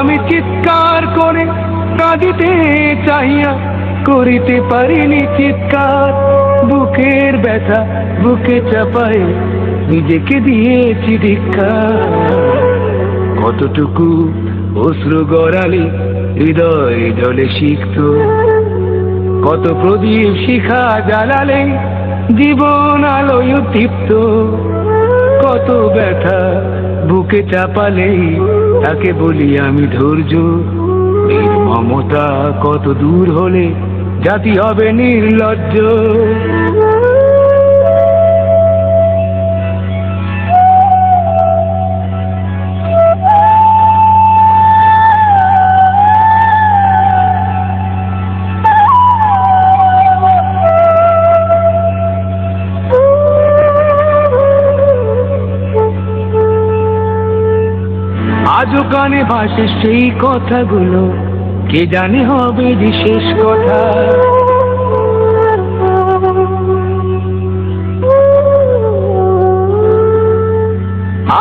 আমি চিৎকার করে কাঁদিতে চাহিয়া করিতে পারিনি চিৎকার। বুকের ব্যথা বুকে চাপায় নিজেকে দিয়েছি ধিক্কার। কতটুকু অশ্রু গড়ালে হৃদয় জলে সিক্ত, কত প্রদীপ শিখা জ্বালালে জীবন আলোয় দীপ্ত। কত ব্যথা বুকে চাপালে তাকে বলি আমি ধৈর্য। নির্মমতা কত দূর হলে জাতি হবে নির্লজ্জ। আজও কানে ভাসে সেই কথাগুলো, কে জানে হবে যে শেষ কথা।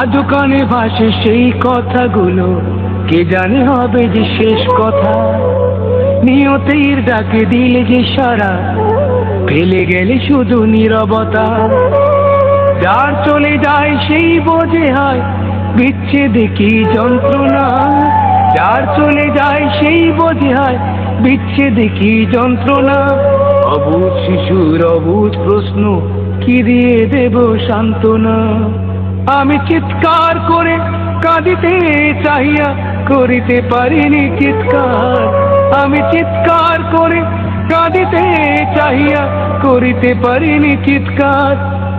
আজও কানে ভাসে সেই কথাগুলো, কে জানে হবে যে শেষ কথা। নিয়তির ডাকে দিলে যে সারা, ফেলে গেলে শুধু নীরবতা। যার চলে যায় সেই বোঝে হয় বিচ্ছেদে কি যন্ত্রণা। যার চলে যায় সেই বোঝে হয় বিচ্ছেদে কি যন্ত্রণা। অবুঝ শিশুর অবুঝ প্রশ্ন, কি দিয়ে দেব সান্ত্বনা। আমি চিৎকার করে কাঁদিতে চাহিয়া করিতে পারিনি চিৎকার। আমি চিৎকার করে কাঁদিতে চাহিয়া করিতে পারিনি চিৎকার।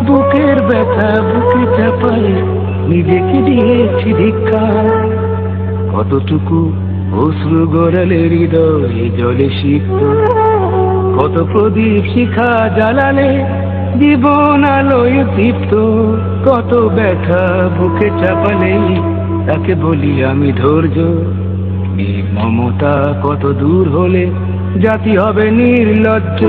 বুকের ব্যথা বুকে চাপায় নিজেকে দিয়েছি ধিক্কার। কতটুকু অশ্রু গড়ালে হৃদয় জলে সিক্ত, কত প্রদীপ শিখা জ্বালালে জীবন আলোয় দীপ্ত। কত ব্যথা বুকে চাপালে তাকে বলি আমি ধৈর্য। নির্মমতা কত দূর হলে জাতি হবে নির্লজ্জ।